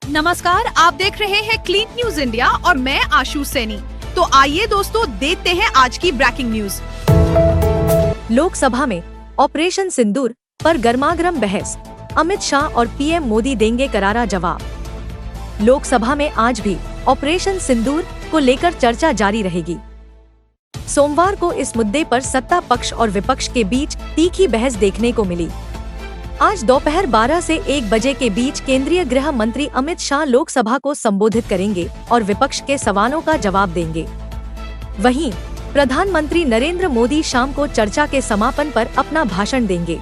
नमस्कार, आप देख रहे हैं क्लीन न्यूज इंडिया और मैं आशु सैनी। तो आइए दोस्तों, देखते हैं आज की ब्रेकिंग न्यूज। लोकसभा में ऑपरेशन सिंदूर पर गर्मागर्म बहस, अमित शाह और पीएम मोदी देंगे करारा जवाब। लोकसभा में आज भी ऑपरेशन सिंदूर को लेकर चर्चा जारी रहेगी। सोमवार को इस मुद्दे पर सत्ता पक्ष और विपक्ष के बीच तीखी बहस देखने को मिली। आज दोपहर 12 से 1 बजे के बीच केंद्रीय गृह मंत्री अमित शाह लोकसभा को संबोधित करेंगे और विपक्ष के सवालों का जवाब देंगे। वहीं प्रधानमंत्री नरेंद्र मोदी शाम को चर्चा के समापन पर अपना भाषण देंगे।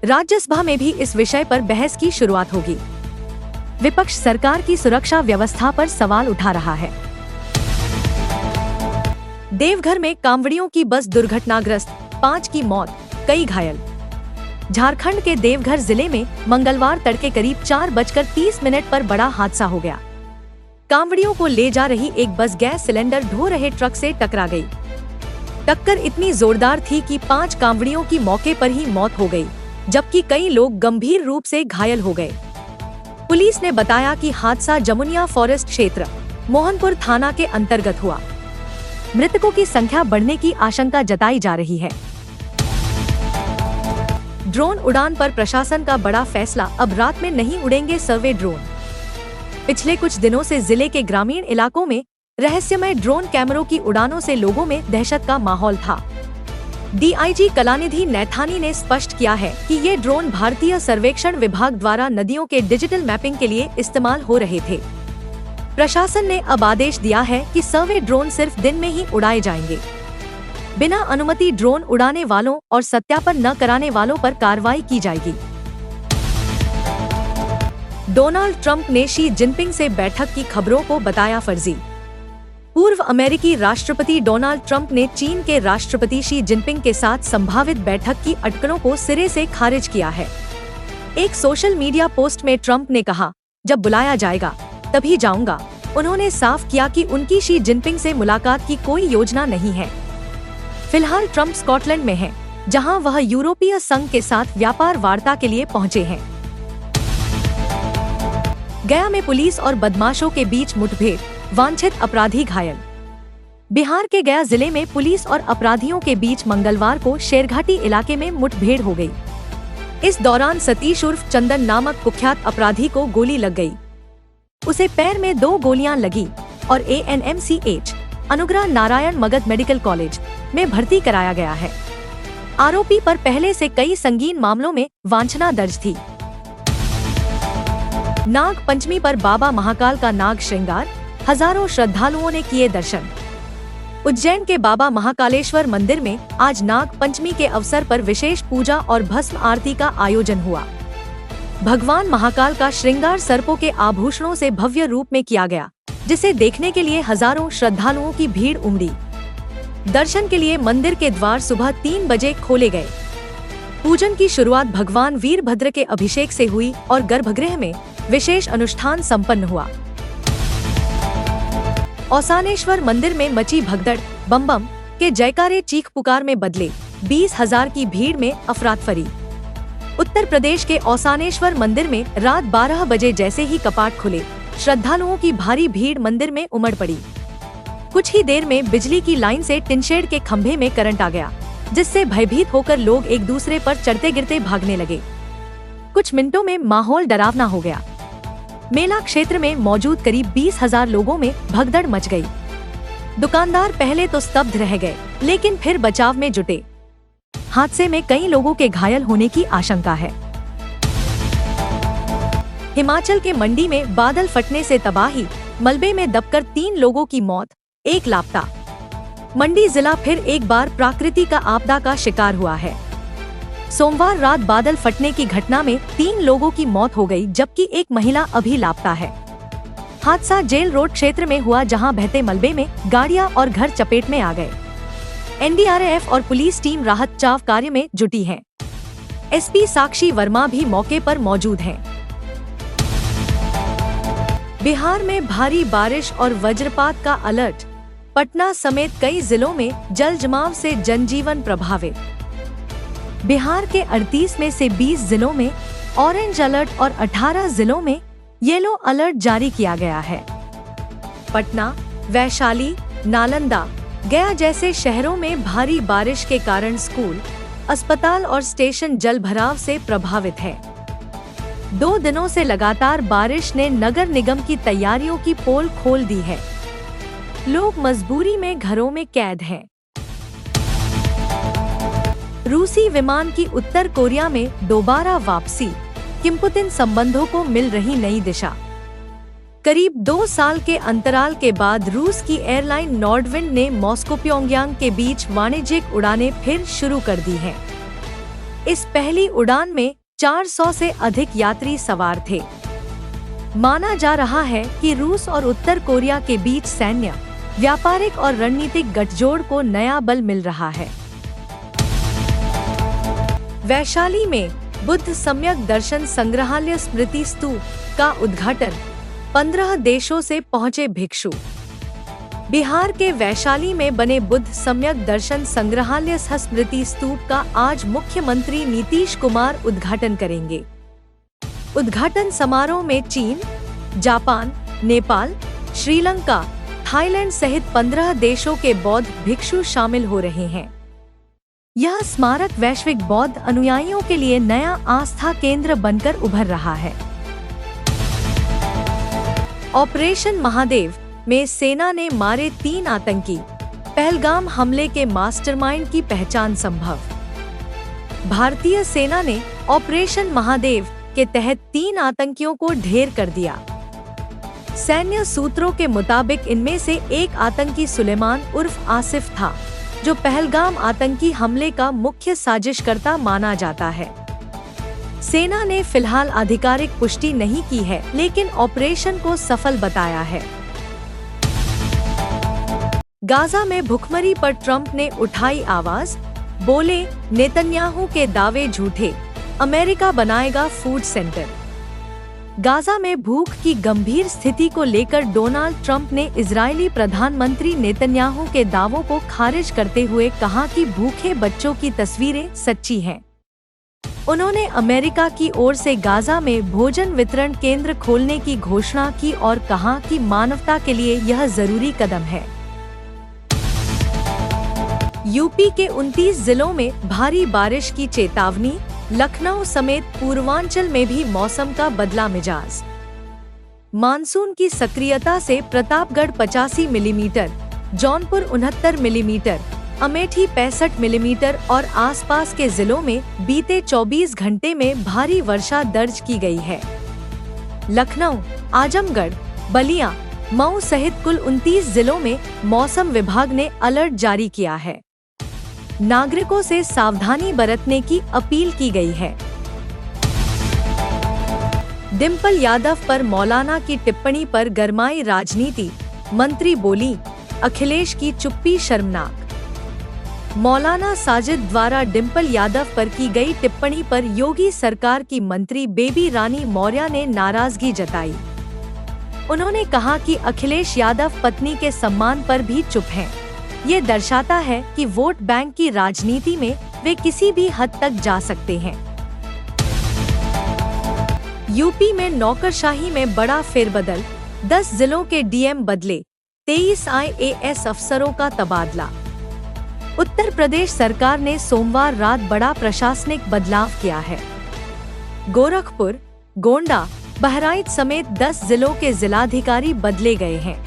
राज्यसभा में भी इस विषय पर बहस की शुरुआत होगी। विपक्ष सरकार की सुरक्षा व्यवस्था पर सवाल उठा रहा है। देवघर में कांवड़ियों की बस दुर्घटनाग्रस्त, 5 की मौत, कई घायल। झारखंड के देवघर जिले में मंगलवार तड़के करीब 4:30 पर बड़ा हादसा हो गया। कांवड़ियों को ले जा रही एक बस गैस सिलेंडर ढो रहे ट्रक से टकरा गई। टक्कर इतनी जोरदार थी कि 5 कांवड़ियों की मौके पर ही मौत हो गई, जबकि कई लोग गंभीर रूप से घायल हो गए। पुलिस ने बताया कि हादसा जमुनिया फॉरेस्ट क्षेत्र, मोहनपुर थाना के अंतर्गत हुआ। मृतकों की संख्या बढ़ने की आशंका जताई जा रही है। ड्रोन उड़ान पर प्रशासन का बड़ा फैसला, अब रात में नहीं उड़ेंगे सर्वे ड्रोन। पिछले कुछ दिनों से जिले के ग्रामीण इलाकों में रहस्यमय ड्रोन कैमरों की उड़ानों से लोगों में दहशत का माहौल था। डीआईजी कलानिधि नैथानी ने स्पष्ट किया है कि ये ड्रोन भारतीय सर्वेक्षण विभाग द्वारा नदियों के डिजिटल मैपिंग के लिए इस्तेमाल हो रहे थे। प्रशासन ने अब आदेश दिया है कि सर्वे ड्रोन सिर्फ दिन में ही उड़ाए जाएंगे। बिना अनुमति ड्रोन उड़ाने वालों और सत्यापन न कराने वालों पर कार्रवाई की जाएगी। डोनाल्ड ट्रंप ने शी जिनपिंग से बैठक की खबरों को बताया फर्जी। पूर्व अमेरिकी राष्ट्रपति डोनाल्ड ट्रंप ने चीन के राष्ट्रपति शी जिनपिंग के साथ संभावित बैठक की अटकलों को सिरे से खारिज किया है। एक सोशल मीडिया पोस्ट में ट्रंप ने कहा, जब बुलाया जाएगा तभी जाऊंगा। उन्होंने साफ किया कि उनकी शी जिनपिंग से मुलाकात की कोई योजना नहीं है। फिलहाल ट्रंप स्कॉटलैंड में हैं, जहां वह यूरोपीय संघ के साथ व्यापार वार्ता के लिए पहुंचे हैं। गया में पुलिस और बदमाशों के बीच मुठभेड़, वांछित अपराधी घायल। बिहार के गया जिले में पुलिस और अपराधियों के बीच मंगलवार को शेरघाटी इलाके में मुठभेड़ हो गई। इस दौरान सतीश उर्फ चंदन नामक कुख्यात अपराधी को गोली लग गई। उसे पैर में 2 गोलियां लगी और ANMCH Anugrah Narayan Magadh medical college में भर्ती कराया गया है। आरोपी पर पहले से कई संगीन मामलों में वांछना दर्ज थी। नाग पंचमी पर बाबा महाकाल का नाग श्रृंगार, हजारों श्रद्धालुओं ने किए दर्शन। उज्जैन के बाबा महाकालेश्वर मंदिर में आज नाग पंचमी के अवसर पर विशेष पूजा और भस्म आरती का आयोजन हुआ। भगवान महाकाल का श्रृंगार सर्पों के आभूषणों से भव्य रूप में किया गया, जिसे देखने के लिए हजारों श्रद्धालुओं की भीड़ उमड़ी। दर्शन के लिए मंदिर के द्वार सुबह 3 बजे खोले गए। पूजन की शुरुआत भगवान वीरभद्र के अभिषेक से हुई और गर्भगृह में विशेष अनुष्ठान संपन्न हुआ। औसानेश्वर मंदिर में मची भगदड़, बम बम के जयकारे चीख पुकार में बदले 20,000 की भीड़ में अफरातफरी। उत्तर प्रदेश के औसानेश्वर मंदिर में रात 12 बजे जैसे ही कपाट खुले, श्रद्धालुओं की भारी भीड़ मंदिर में उमड़ पड़ी। कुछ ही देर में बिजली की लाइन से टिनशेड के खंभे में करंट आ गया, जिससे भयभीत होकर लोग एक दूसरे पर चढ़ते गिरते भागने लगे। कुछ मिनटों में माहौल डरावना हो गया। मेला क्षेत्र में मौजूद करीब 20,000 लोगों में भगदड़ मच गई। दुकानदार पहले तो स्तब्ध रह गए, लेकिन फिर बचाव में जुटे। हादसे में कई लोगों के घायल होने की आशंका है। हिमाचल के मंडी में बादल फटने से तबाही, मलबे में दबकर 3 लोगों की मौत, 1 लापता। मंडी जिला फिर एक बार प्राकृतिक आपदा का शिकार हुआ है। सोमवार रात बादल फटने की घटना में 3 लोगों की मौत हो गई, जबकि एक महिला अभी लापता है। हादसा जेल रोड क्षेत्र में हुआ, जहां बहते मलबे में गाड़ियां और घर चपेट में आ गए। NDRF और पुलिस टीम राहत बचाव कार्य में जुटी है। SP साक्षी वर्मा भी मौके पर मौजूद हैं। बिहार में भारी बारिश और वज्रपात का अलर्ट, पटना समेत कई जिलों में जल जमाव से जनजीवन प्रभावित। बिहार के 38 में से 20 जिलों में ऑरेंज अलर्ट और 18 जिलों में येलो अलर्ट जारी किया गया है। पटना, वैशाली, नालंदा, गया जैसे शहरों में भारी बारिश के कारण स्कूल, अस्पताल और स्टेशन जलभराव से प्रभावित है। 2 दिनों से लगातार बारिश ने नगर निगम की तैयारियों की पोल खोल दी है। लोग मजबूरी में घरों में कैद हैं। रूसी विमान की उत्तर कोरिया में दोबारा वापसी, किम पुतिन संबंधों को मिल रही नई दिशा। करीब 2 साल के अंतराल के बाद रूस की एयरलाइन नॉर्डविंड ने मॉस्को प्योंगयांग के बीच वाणिज्यिक उड़ानें फिर शुरू कर दी हैं। इस पहली उड़ान में 400 से अधिक यात्री सवार थे। माना जा रहा है कि रूस और उत्तर कोरिया के बीच सैन्य, व्यापारिक और रणनीतिक गठजोड़ को नया बल मिल रहा है। वैशाली में बुद्ध सम्यक दर्शन संग्रहालय स्मृति स्तूप का उद्घाटन, 15 देशों से पहुंचे भिक्षु। बिहार के वैशाली में बने बुद्ध सम्यक दर्शन संग्रहालय स्मृति स्तूप का आज मुख्यमंत्री नीतीश कुमार उद्घाटन करेंगे। उद्घाटन समारोह में चीन, जापान, नेपाल, श्रीलंका, थाईलैंड सहित 15 देशों के बौद्ध भिक्षु शामिल हो रहे हैं। यह स्मारक वैश्विक बौद्ध अनुयायियों के लिए नया आस्था केंद्र बनकर उभर रहा है। ऑपरेशन महादेव में सेना ने मारे 3 आतंकी, पहलगाम हमले के मास्टरमाइंड की पहचान संभव। भारतीय सेना ने ऑपरेशन महादेव के तहत 3 आतंकियों को ढेर कर दिया। सैन्य सूत्रों के मुताबिक इनमें से एक आतंकी सुलेमान उर्फ आसिफ था, जो पहलगाम आतंकी हमले का मुख्य साजिशकर्ता माना जाता है। सेना ने फिलहाल आधिकारिक पुष्टि नहीं की है, लेकिन ऑपरेशन को सफल बताया है। गाजा में भुखमरी पर ट्रंप ने उठाई आवाज, बोले नेतन्याहू के दावे झूठे, अमेरिका बनाएगा फूड सेंटर। गाजा में भूख की गंभीर स्थिति को लेकर डोनाल्ड ट्रंप ने इजरायली प्रधानमंत्री नेतन्याहू के दावों को खारिज करते हुए कहा कि भूखे बच्चों की तस्वीरें सच्ची हैं। उन्होंने अमेरिका की ओर से गाजा में भोजन वितरण केंद्र खोलने की घोषणा की और कहा कि मानवता के लिए यह जरूरी कदम है। यूपी के 29 जिलों में भारी बारिश की चेतावनी, लखनऊ समेत पूर्वांचल में भी मौसम का बदला मिजाज। मानसून की सक्रियता से Pratapgarh 85 millimetre, Jaunpur 69 millimetre, Amethi 65 millimetre और आसपास के जिलों में बीते 24 घंटे में भारी वर्षा दर्ज की गई है। लखनऊ, आजमगढ़, बलिया, मऊ सहित कुल 29 जिलों में मौसम विभाग ने अलर्ट जारी किया है। नागरिकों से सावधानी बरतने की अपील की गई है। डिम्पल यादव पर मौलाना की टिप्पणी पर गरमाई राजनीति, मंत्री बोली, अखिलेश की चुप्पी शर्मनाक। मौलाना साजिद द्वारा डिम्पल यादव पर की गई टिप्पणी पर योगी सरकार की मंत्री बेबी रानी मौर्य ने नाराजगी जताई। उन्होंने कहा कि अखिलेश यादव पत्नी के सम्मान पर भी चुप हैं। ये दर्शाता है कि वोट बैंक की राजनीति में वे किसी भी हद तक जा सकते हैं। यूपी में नौकरशाही में बड़ा फेरबदल, 10 जिलों के डीएम बदले, 23 IAS अफसरों का तबादला। उत्तर प्रदेश सरकार ने सोमवार रात बड़ा प्रशासनिक बदलाव किया है। गोरखपुर, गोंडा, बहराइच समेत 10 जिलों के जिलाधिकारी बदले गए हैं।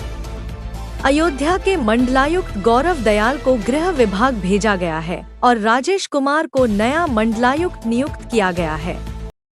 अयोध्या के मंडलायुक्त गौरव दयाल को गृह विभाग भेजा गया है और राजेश कुमार को नया मंडलायुक्त नियुक्त किया गया है।